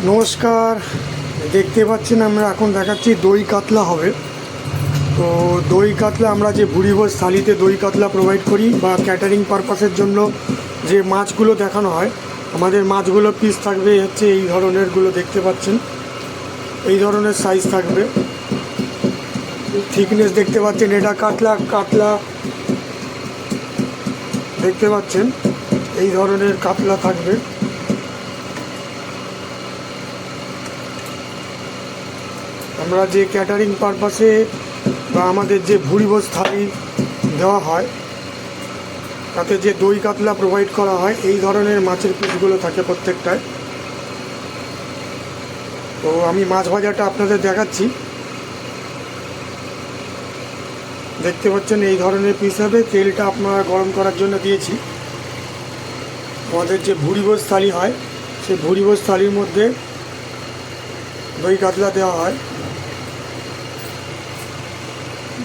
নমস্কার। দেখতে পাচ্ছেন আমরা এখন দেখাচ্ছি দই কাতলা হবে। তো দই কাতলা আমরা যে ভুরিভোজ থালিতে দই কাতলা প্রোভাইড করি বা ক্যাটারিং পারপাসের জন্য যে মাছগুলো দেখানো হয়, আমাদের মাছগুলো পিস থাকবে হচ্ছে এই ধরনেরগুলো দেখতে পাচ্ছেন, এই ধরনের সাইজ থাকবে, থিকনেস দেখতে পাচ্ছেন। এটা কাতলা দেখতে পাচ্ছেন, এই ধরনের কাতলা থাকবে। আমরা যে ক্যাটারিং পারপাসে বা আমাদের যে ভুরিভোজ থালি দেওয়া হয় তাতে যে দই কাতলা প্রোভাইড করা হয়, এই ধরনের মাছের পিসগুলো থাকে প্রত্যেকটায়। তো আমি মাছ ভাজাটা আপনাদের দেখাচ্ছি। দেখতে পাচ্ছেন এই ধরনের পিস হবে। তেলটা আপনারা গরম করার জন্য দিয়েছি। আমাদের যে ভুরিভোজ থালি হয় সেই ভুরিভোজ থালির মধ্যে দই কাতলা দেওয়া হয়।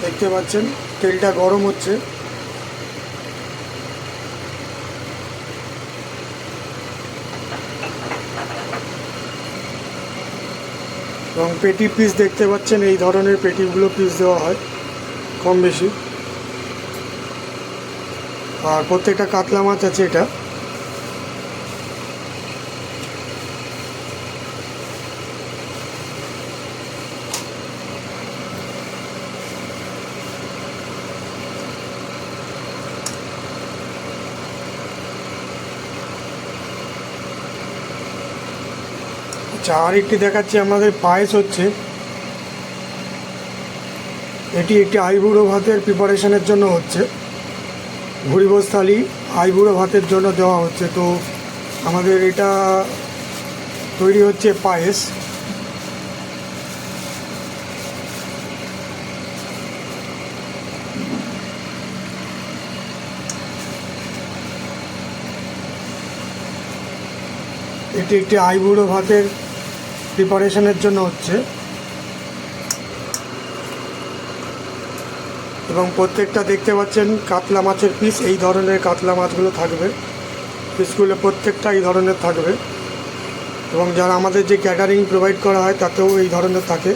দেখতে পাচ্ছেন তেলটা গরম হচ্ছে। এবং পেটি পিস দেখতে পাচ্ছেন, এই ধরনের পেটিগুলো পিস দেওয়া হয় কম বেশি। আর প্রত্যেকটা কাতলা মাছ আছে এটা। আচ্ছা, আর একটি দেখাচ্ছি আমাদের পায়েস হচ্ছে। এটি একটি আইবুড়ো ভাতের প্রিপারেশনের জন্য হচ্ছে। ভুরিভোজ থালি আইবুড়ো ভাতের জন্য দেওয়া হচ্ছে। তো আমাদের এটা তৈরি হচ্ছে পায়েস। এটি একটি আইবুড়ো ভাতের প্রিপারেশনের জন্য হচ্ছে। এবং প্রত্যেকটা দেখতে পাচ্ছেন কাতলা মাছের পিস, এই ধরনের কাতলা মাছগুলো থাকবে। পিসগুলো প্রত্যেকটা এই ধরনের থাকবে। এবং যারা আমাদের যে ক্যাটারিং প্রোভাইড করা হয় তাতেও এই ধরনের থাকে।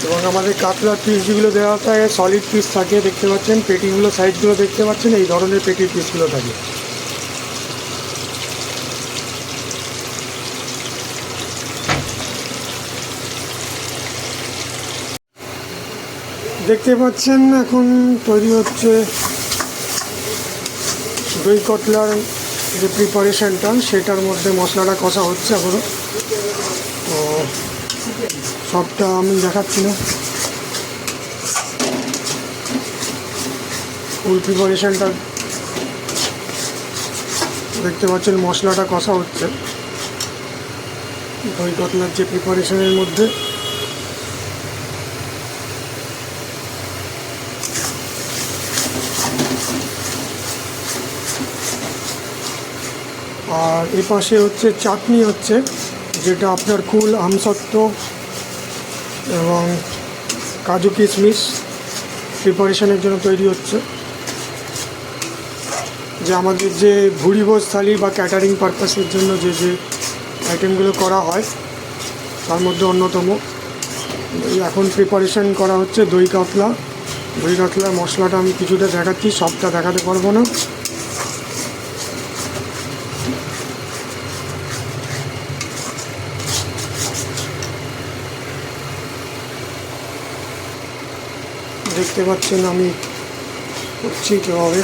এবং আমাদের কাতলার পিস যেগুলো দেওয়া থাকে সলিড পিস থাকে, দেখতে পাচ্ছেন। পেটিগুলো সাইজগুলো দেখতে পাচ্ছেন, এই ধরনের পেটির পিসগুলো থাকে। দেখতে পাচ্ছেন এখন তৈরি হচ্ছে দই কাতলার যে প্রিপারেশনটা, সেটার মধ্যে মশলাটা কষা হচ্ছে এখনও। তো সবটা আমি দেখাচ্ছি না, ফুল প্রিপারেশনটা দেখতে পাচ্ছেন। মশলাটা কষা হচ্ছে দই কাতলার যে প্রিপারেশনের মধ্যে। আর এ পাশে হচ্ছে চাটনি হচ্ছে, যেটা আপনার কুল আমসত্ত্ব এবং কাজু কিশমিশ প্রিপারেশনের জন্য তৈরি হচ্ছে। যে আমাদের যে ভুরিভোজ থালি বা ক্যাটারিং পারপাসের জন্য যে যে আইটেমগুলো করা হয় তার মধ্যে অন্যতম। এখন প্রিপারেশন করা হচ্ছে দই কাতলা। দই কাতলার মশলাটা আমি কিছুটা দেখাচ্ছি, সবটা দেখাতে পারবো না। দেখতে পাচ্ছেন আমি করছি কীভাবে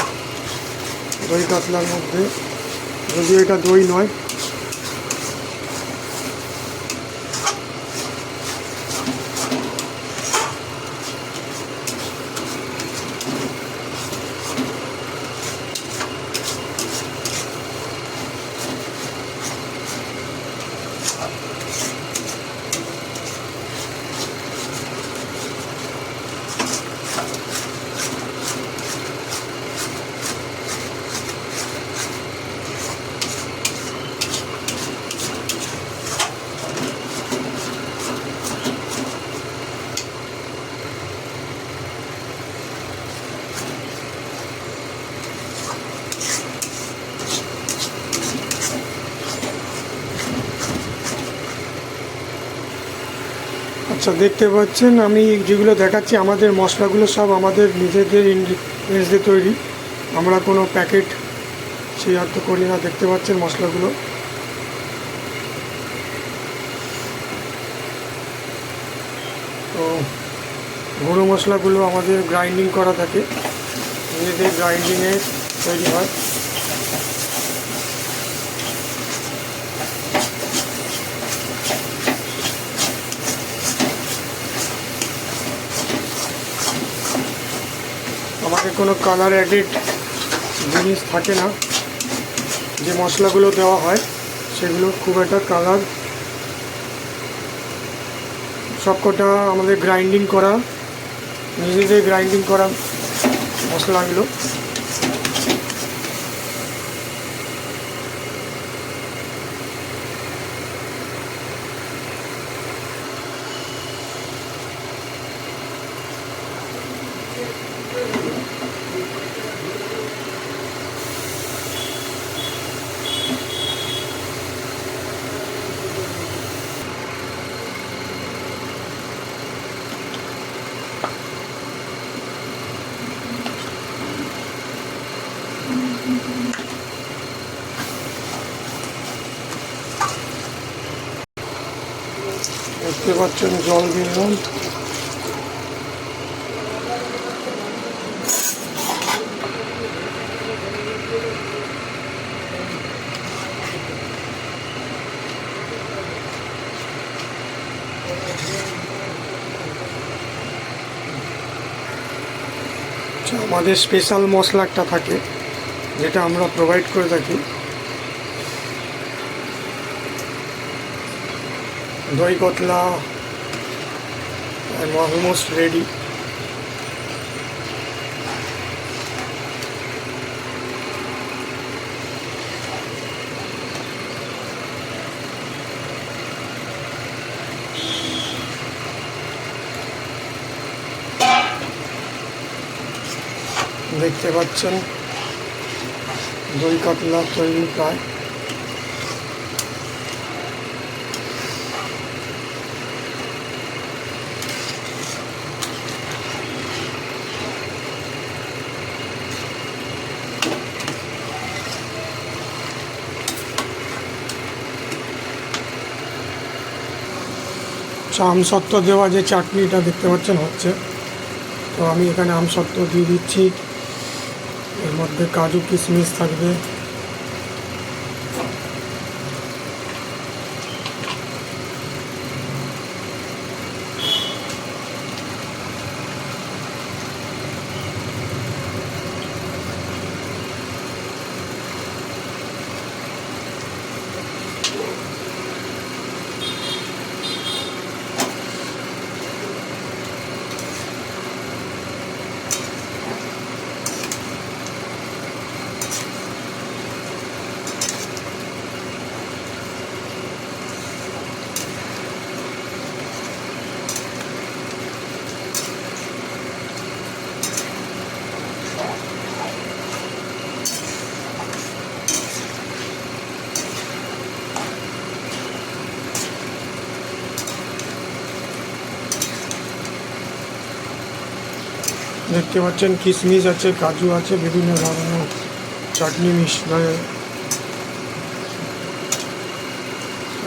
দই কাতলার মধ্যে, যদিও এটা দই নয়। আচ্ছা, দেখতে পাচ্ছেন আমি যেগুলো দেখাচ্ছি আমাদের মশলাগুলো সব আমাদের নিজেদের ইনগ্রিডিয়েন্টস দিয়ে তৈরি। আমরা কোনো প্যাকেট শেয়ার তো করি না। দেখতে পাচ্ছেন মশলাগুলো। তো গুঁড়ো মশলাগুলো আমাদের গ্রাইন্ডিং করা থাকে, নিজেদের গ্রাইন্ডিংয়ে তৈরি হয়। আমাদের কোনো কালার অ্যাডেড জিনিস থাকে না। যে মশলাগুলো দেওয়া হয় সেগুলো খুব একটা কালার, সবকটা আমাদের গ্রাইন্ডিং করা, নিজেদের গ্রাইন্ডিং করা মশলাগুলো। দেখতে পাচ্ছেন জল দিলাম। আমাদের স্পেশাল মশলা একটা থাকে যেটা আমরা প্রোভাইড করে থাকি। দই কাতলা অলমোস্ট রেডি। দেখতে পাচ্ছেন দই কাতলা তৈরি প্রায়। আমসত্ত্ব দেওয়া যে চাটনিটা দেখতে পাচ্ছেন হচ্ছে, তো আমি এখানে আমসত্ত্ব দিয়ে দিচ্ছি। এর মধ্যে কাজু কিশমিশ থাকবে। দেখতে পাচ্ছেন কিশমিশ আছে, কাজু আছে, বিভিন্ন ধরনের চাটনি মিশ্রণে।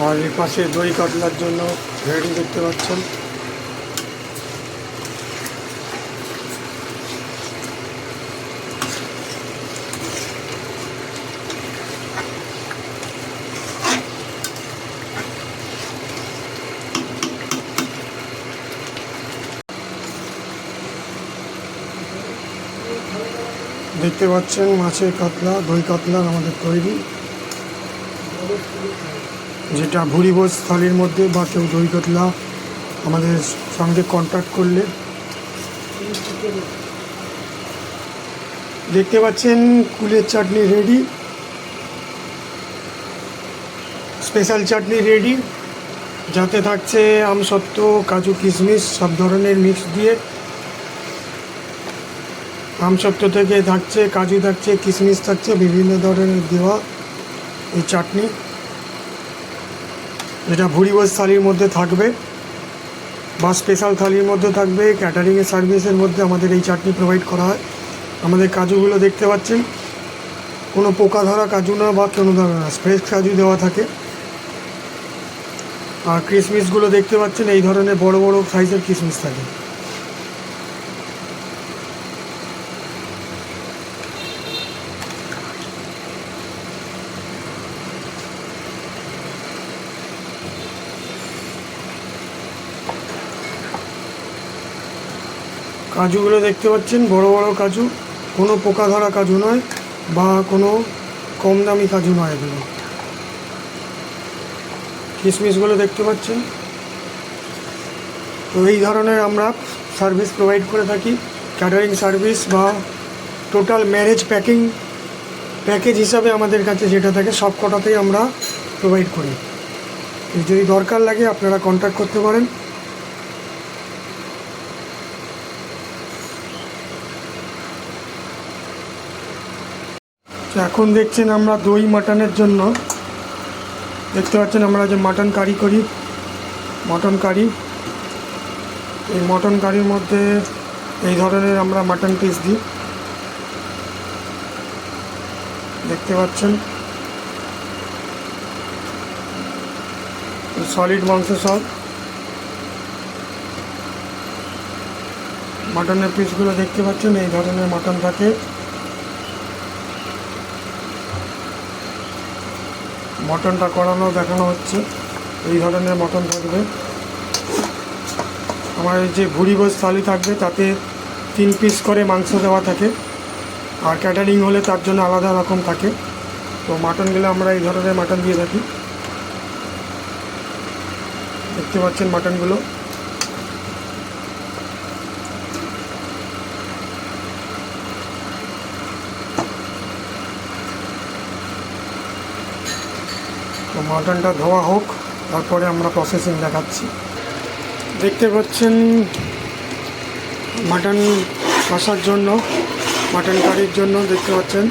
আর এর পাশে দই কাতলার জন্য রেডি দেখতে পাচ্ছেন। দেখতে পাচ্ছেন মাছের কাতলা, দই কাতলা আমাদের তৈরি। যেটা ভুরিভোজ থালির মধ্যে বা কেউ দই কাতলা আমাদের সঙ্গে কন্ট্যাক্ট করলে দেখতে পাচ্ছেন কুলের চাটনি রেডি, স্পেশাল চাটনি রেডি, যাতে থাকছে আমসত্ত্ব, কাজু, কিশমিশ সব ধরনের মিক্স দিয়ে। আমসত্ত্ব থেকে থাকছে কাজু, থাকছে কিশমিশ, থাকছে বিভিন্ন ধরনের দেওয়া এই চাটনি, যেটা ভুরিভোজ থালির মধ্যে থাকবে বা স্পেশাল থালির মধ্যে থাকবে। ক্যাটারিংয়ের সার্ভিসের মধ্যে আমাদের এই চাটনি প্রোভাইড করা হয়। আমাদের কাজুগুলো দেখতে পাচ্ছেন কোনো পোকা ধরা কাজু না বা কোনো ধরনের না, ফ্রেশ কাজু দেওয়া থাকে। আর কিশমিশগুলো দেখতে পাচ্ছেন এই ধরনের বড় বড় সাইজের কিশমিশ থাকে। কাজুগুলো দেখতে পাচ্ছেন বড় বড় কাজু, কোনো পোকা ধরা কাজু নয় বা কোনো কম দামি কাজু নয় এগুলো। কিশমিশগুলো দেখতে পাচ্ছেন। তো এই ধরনের আমরা সার্ভিস প্রোভাইড করে থাকি, ক্যাটারিং সার্ভিস বা টোটাল ম্যারেজ প্যাকেজ হিসাবে আমাদের কাছে যেটা থাকে সব কটাতেই আমরা প্রোভাইড করি। যদি দরকার লাগে আপনারা কন্ট্যাক্ট করতে পারেন। এখন দেখছেন আমরা দই মাটনের জন্য দেখতে পাচ্ছেন আমরা যে মাটন কারি করি, মটন কারি। এই মটন কারির মধ্যে এই ধরনের আমরা মাটন পিস দিই, দেখতে পাচ্ছেন সলিড মাংস সব মাটনের পিসগুলো দেখতে পাচ্ছেন এই ধরনের মাটন থাকে। মটনটা করানো দেখানো হচ্ছে, এই ধরনের মটন থাকবে। আমার যে ভুরিভোজ থালি থাকবে তাতে 3 পিস করে মাংস দেওয়া থাকে, আর ক্যাটারিং হলে তার জন্য আলাদা রকম থাকে। তো মাটনগুলো আমরা এই ধরনের মাটন দিয়ে থাকি, দেখতে পাচ্ছেন মাটনগুলো। তো মাটনটা ধোয়া হোক, তারপরে আমরা প্রসেসিং দেখাচ্ছি। দেখতে পাচ্ছেন মাটন কষার জন্য, মাটন কারির জন্য দেখতে পাচ্ছেন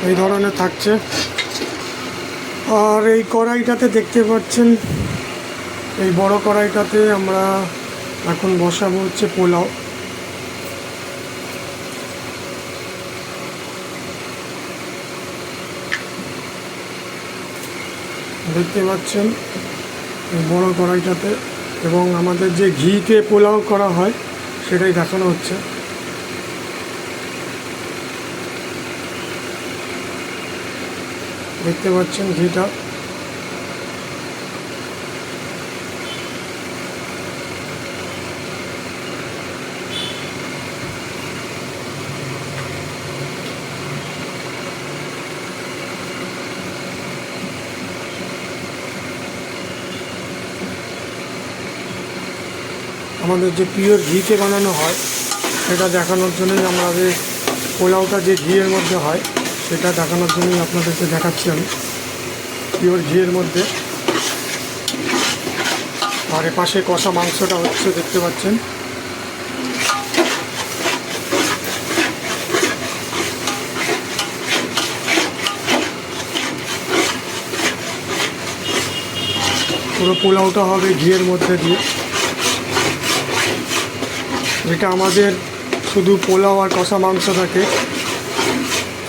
এই ধরনের থাকছে। আর এই কড়াইটাতে দেখতে পাচ্ছেন, এই বড় কড়াইটাতে আমরা এখন বসাবো হচ্ছে পোলাও। দেখতে পাচ্ছেন এই বড় কড়াইটাতে, এবং আমাদের যে ঘিতে পোলাও করা হয় সেটাই দেখানো হচ্ছে। দেখতে পাচ্ছেন ঘিটা। আমাদের যে পিওর ঘিতে বানানো হয় সেটা দেখানোর জন্যই আমাদের পোলাওটা যে ঘিয়ের মধ্যে হয় সেটা দেখানোর জন্যই আপনাদেরকে দেখাচ্ছি আমি পিওর ঘিয়ের মধ্যে। আর পাশে কষা মাংসটা হচ্ছে দেখতে পাচ্ছেন। পুরো পোলাওটা হবে ঘিয়ের মধ্যে দিয়ে। যেটা আমাদের শুধু পোলাও আর কষা মাংস থাকে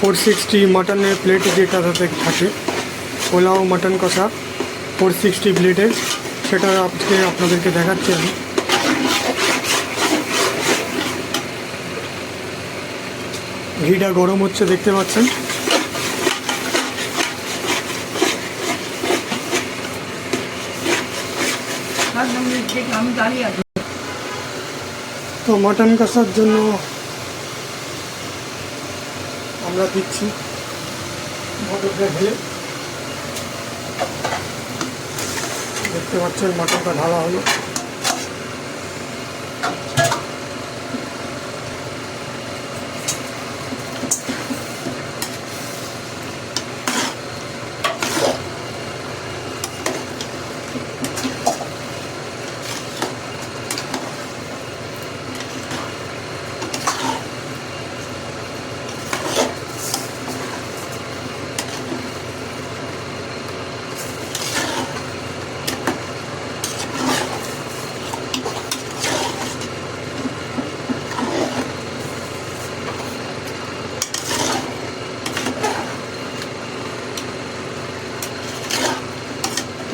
460 মাটনের প্লেট, যেটা থাকে পোলাও মাটন কষা 460 প্লেটে, সেটা আজকে আপনাদেরকে দেখাচ্ছি আমি। ঘিটা গরম হচ্ছে দেখতে পাচ্ছেন। তো মাটন কষার জন্য আমরা দিচ্ছি মটরটা ঢেলে। দেখতে পাচ্ছেন মাটনটা ঢালা হলো।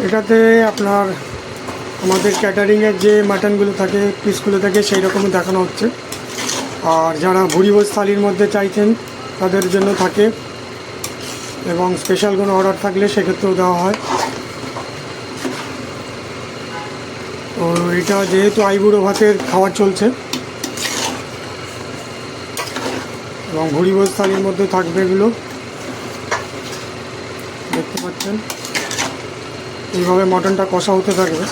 এটাতে আপনার আমাদের ক্যাটারিংয়ের যে মাটনগুলো থাকে, পিসগুলো থাকে, সেই রকমই দেখানো হচ্ছে। আর যারা ভুরিভোজ থালির মধ্যে চাইছেন তাদের জন্য থাকে, এবং স্পেশাল কোনো অর্ডার থাকলে সেক্ষেত্রেও দেওয়া হয়। তো এটা যেহেতু আইবুড়ো ভাতের খাবার চলছে এবং ভুরিভোজ থালির মধ্যে থাকবে, এগুলো দেখতে পাচ্ছেন। এইভাবে মটনটা কষা হতে থাকবে।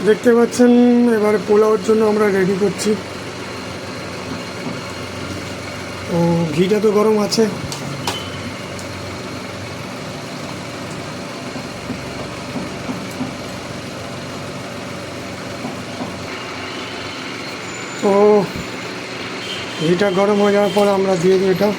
দেখতে পাচ্ছেন এবারে পোলাওর জন্য আমরা রেডি করছি। তো ঘিটা তো গরম আছে, তো ঘিটা গরম হয়ে যাওয়ার পর আমরা দিয়ে দিই এটা।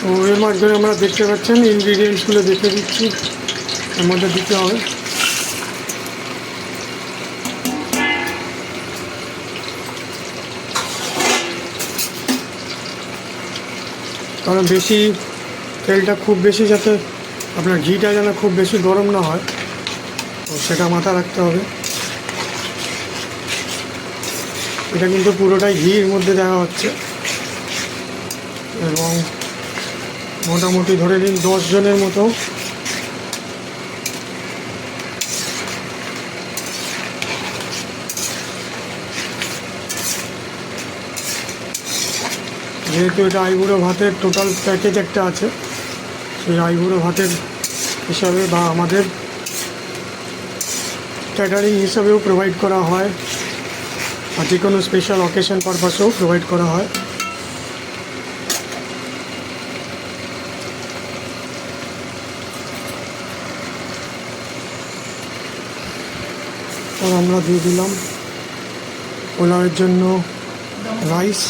তো এর মাঝখানে আমরা দেখতে পাচ্ছেন ইনগ্রিডিয়েন্টসগুলো দেখে দিচ্ছি, এর মধ্যে দিতে হবে। কারণ বেশি তেলটা খুব বেশি, যাতে আপনার ঘিটা যেন খুব বেশি গরম না হয়, তো সেটা মাথায় রাখতে হবে। এটা কিন্তু পুরোটাই ঘির মধ্যে দেওয়া হচ্ছে, এবং মোটামুটি ধরে নিন 10 জনের মতো যেহেতু এটা আইবুড়ো ভাতের টোটাল প্যাকেজ একটা আছে, সেই আইবুড়ো ভাতের হিসাবে বা আমাদের ক্যাটারিং হিসাবেও প্রোভাইড করা হয়, আর যে কোনো স্পেশাল অকেশন পারপাসেও প্রোভাইড করা হয়। আর আমরা দিয়ে দিলাম পোলাওয়ের জন্য রাইস।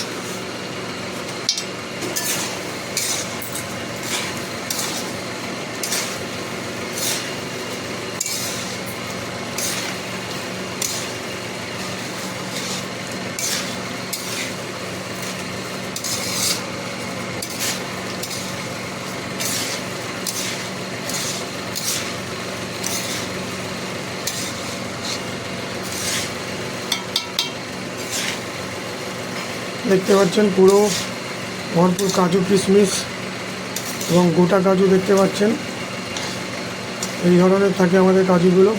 দেখতে পাচ্ছেন পুরো ভরপুর কাজু কিশমিশ এবং গোটা কাজু দেখতে পাচ্ছেন। এই ধরনের থাকে আমাদের কাজুগুলো,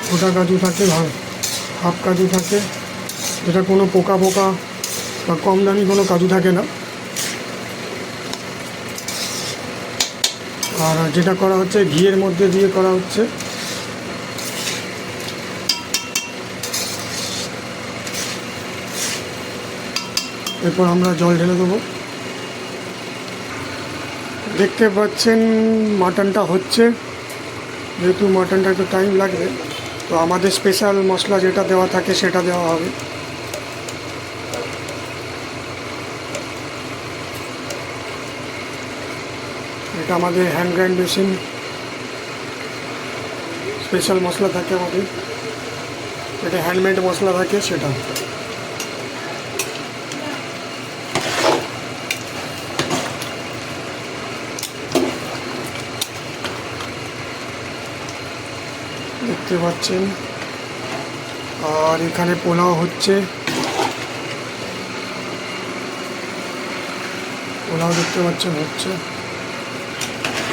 গোটা কাজু থাকে, হাফ কাজু থাকে, যেটা কোনো পোকা পোকা বা কম দামি কোনো কাজু থাকে না। আর যেটা করা হচ্ছে ঘিয়ের মধ্যে দিয়ে করা হচ্ছে। এরপর আমরা জল ঢেলে দেবো। দেখতে পাচ্ছেন মাটনটা হচ্ছে, যেহেতু মাটনটা একটু টাইম লাগবে, তো আমাদের স্পেশাল মশলা যেটা দেওয়া থাকে সেটা দেওয়া হবে। এটা আমাদের হ্যান্ড গ্রাইন্ড মেশিন, স্পেশাল মশলা থাকে আমাদের, এটা হ্যান্ডমেড মশলা থাকে সেটা। দেখতে পাচ্ছেন। আর এখানে পোলাও হচ্ছে, পোলাও দেখতে পাচ্ছেন হচ্ছে।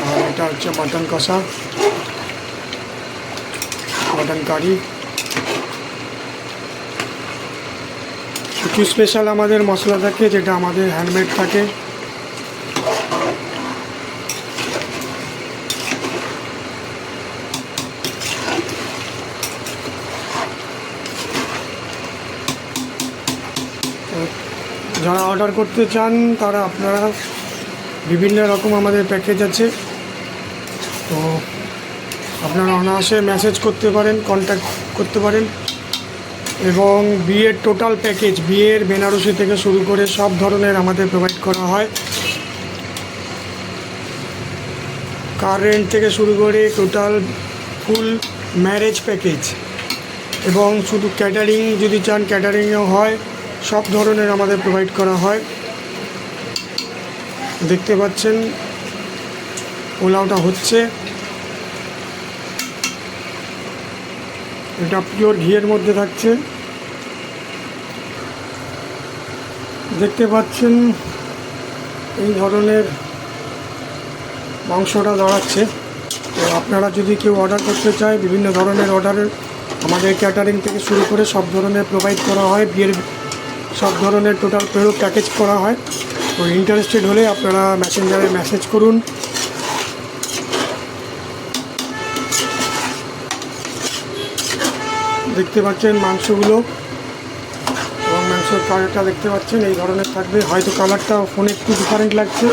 আর এটা হচ্ছে মাটন কষা, মাটন কারি। কিছু স্পেশাল আমাদের মশলা থাকে যেটা আমাদের হ্যান্ডমেড থাকে। যারা অর্ডার করতে চান তারা আপনারা বিভিন্ন রকম আমাদের প্যাকেজ আছে, তো আপনারা অনায়াসে মেসেজ করতে পারেন, কন্ট্যাক্ট করতে পারেন। এবং বিয়ের টোটাল প্যাকেজ, বিয়ের বেনারসি থেকে শুরু করে সব ধরনের আমাদের প্রোভাইড করা হয়। কার রেন্ট থেকে শুরু করে টোটাল ফুল ম্যারেজ প্যাকেজ। এবং শুধু ক্যাটারিং যদি চান ক্যাটারিংও হয়, সব ধরনের আমাদের প্রোভাইড করা হয়। দেখতে পাচ্ছেন পোলাওটা হচ্ছে, এটা পিওর ঘিয়ের মধ্যে থাকছে। দেখতে পাচ্ছেন এই ধরনের মাংসটা দাঁড়াচ্ছে। তো আপনারা যদি কেউ অর্ডার করতে চায়, বিভিন্ন ধরনের অর্ডারের আমাদের ক্যাটারিং থেকে শুরু করে সব ধরনের প্রোভাইড করা হয়। বিয়ের সব ধরনের টোটাল পুরো প্যাকেজ করা হয়। তো ইন্টারেস্টেড হলে আপনারা মেসেঞ্জারে মেসেজ করুন। দেখতে পাচ্ছেন মাংসগুলো, এবং মাংসের কালারটা দেখতে পাচ্ছেন এই ধরনের থাকবে। হয়তো কালারটা ফোনে একটু ডিফারেন্ট লাগছে।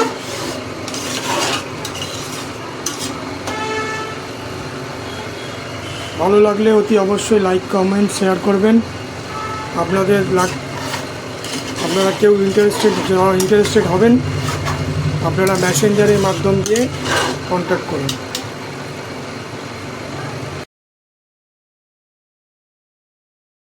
ভালো লাগলে অতি অবশ্যই লাইক, কমেন্ট, শেয়ার করবেন। আপনারা কেউ ইন্টারেস্টেড হবেন, আপনারা মেসেঞ্জারের মাধ্যম দিয়ে কন্ট্যাক্ট করুন।